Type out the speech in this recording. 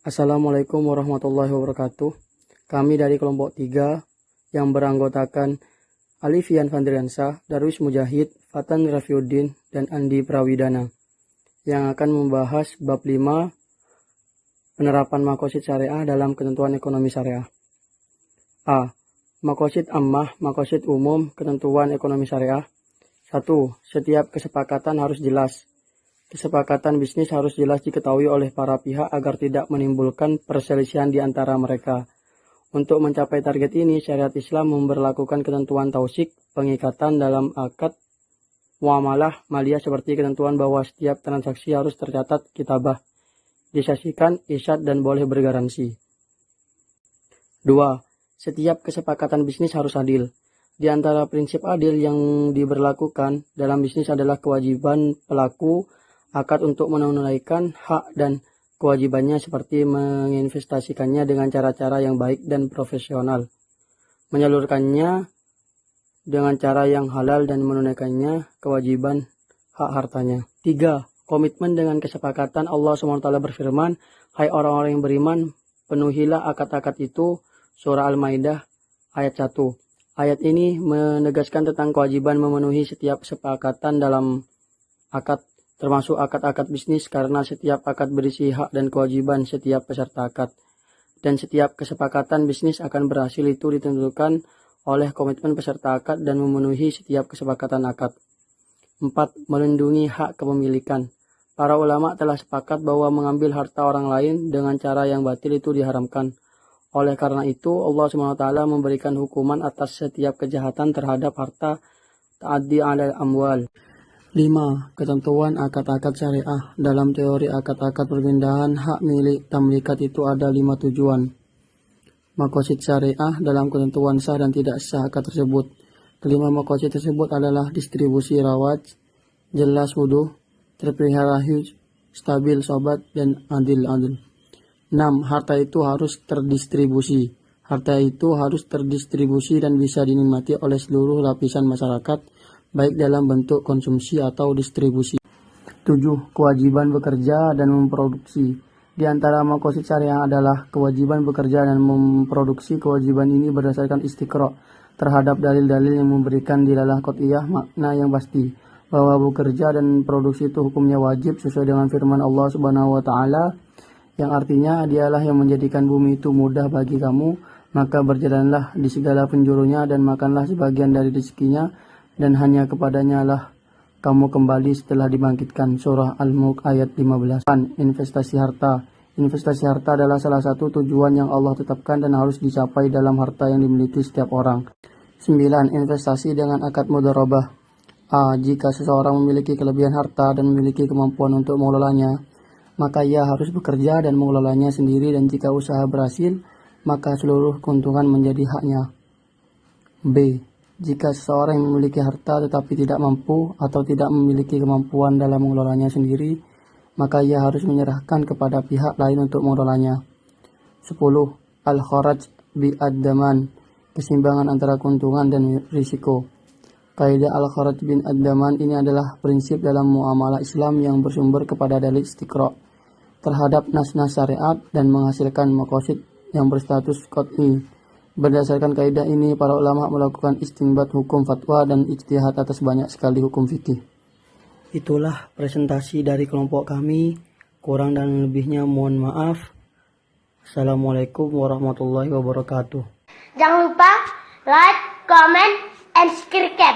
Assalamualaikum warahmatullahi wabarakatuh. Kami dari kelompok 3 yang beranggotakan Alifian Fandriansyah, Darwis Mujahid, Fatan Rafiuddin, dan Andi Prawidana yang akan membahas bab 5 penerapan makosid syariah dalam ketentuan ekonomi syariah. A. Makosid ammah, makosid umum, ketentuan ekonomi syariah. 1. Setiap kesepakatan harus jelas. Kesepakatan bisnis harus jelas diketahui oleh para pihak agar tidak menimbulkan perselisihan di antara mereka. Untuk mencapai target ini, syariat Islam memberlakukan ketentuan tausik, pengikatan dalam akad muamalah maliyah seperti ketentuan bahwa setiap transaksi harus tercatat kitabah, disaksikan, isyad, dan boleh bergaransi. 2. Setiap kesepakatan bisnis harus adil. Di antara prinsip adil yang diberlakukan dalam bisnis adalah kewajiban pelaku akad untuk menunaikan hak dan kewajibannya seperti menginvestasikannya dengan cara-cara yang baik dan profesional, menyalurkannya dengan cara yang halal dan menunaikannya kewajiban hak hartanya. 3. Komitmen dengan kesepakatan. Allah SWT berfirman, "Hai orang-orang yang beriman, penuhilah akad-akad itu." Surah Al-Maidah ayat 1. Ayat ini menegaskan tentang kewajiban memenuhi setiap kesepakatan dalam akad, termasuk akad-akad bisnis, karena setiap akad berisi hak dan kewajiban setiap peserta akad. Dan setiap kesepakatan bisnis akan berhasil itu ditentukan oleh komitmen peserta akad dan memenuhi setiap kesepakatan akad. 4. Melindungi hak kepemilikan. Para ulama telah sepakat bahwa mengambil harta orang lain dengan cara yang batil itu diharamkan. Oleh karena itu, Allah SWT memberikan hukuman atas setiap kejahatan terhadap harta, ta'addi ala amwal. 5. Ketentuan akad-akad syariah. Dalam teori akad-akad perpindahan hak milik tamlikat itu ada 5 tujuan. Makosid syariah dalam ketentuan sah dan tidak sah akad tersebut. Kelima makosid tersebut adalah distribusi rawaj, jelas wuduh, terpelihara hidup, stabil sobat, dan adil. 6. Harta itu harus terdistribusi. Harta itu harus terdistribusi dan bisa dinikmati oleh seluruh lapisan masyarakat, baik dalam bentuk konsumsi atau distribusi. 7. Kewajiban bekerja dan memproduksi. Di antara makosid syariah adalah kewajiban bekerja dan memproduksi. Kewajiban ini berdasarkan istiqra' terhadap dalil-dalil yang memberikan dilalah qat'iyah makna yang pasti, bahwa bekerja dan produksi itu hukumnya wajib sesuai dengan firman Allah Subhanahu wa Ta'ala, yang artinya dialah yang menjadikan bumi itu mudah bagi kamu, maka berjalanlah di segala penjurunya dan makanlah sebagian dari rezekinya, dan hanya kepadanya lah kamu kembali setelah dibangkitkan. Surah Al-Mulk ayat 15. Investasi harta. Investasi harta adalah salah satu tujuan yang Allah tetapkan dan harus dicapai dalam harta yang dimiliki setiap orang. 9. Investasi dengan akad mudharabah. A. Jika seseorang memiliki kelebihan harta dan memiliki kemampuan untuk mengelolanya, maka ia harus bekerja dan mengelolanya sendiri, dan jika usaha berhasil, maka seluruh keuntungan menjadi haknya. B. Jika seseorang yang memiliki harta tetapi tidak mampu atau tidak memiliki kemampuan dalam mengelolanya sendiri, maka ia harus menyerahkan kepada pihak lain untuk mengelolanya. 10. Al-kharaj bi-ad-daman. Keseimbangan antara keuntungan dan risiko. Kaidah al-kharaj bin ad-daman ini adalah prinsip dalam muamalah Islam yang bersumber kepada dalil istiqra' terhadap nas-nas syariat dan menghasilkan makosid yang berstatus qat'i. Berdasarkan kaidah ini, para ulama melakukan istinbat hukum fatwa dan ijtihad atas banyak sekali hukum fikih. Itulah presentasi dari kelompok kami. Kurang dan lebihnya mohon maaf. Assalamualaikum warahmatullahi wabarakatuh. Jangan lupa like, comment, and subscribe.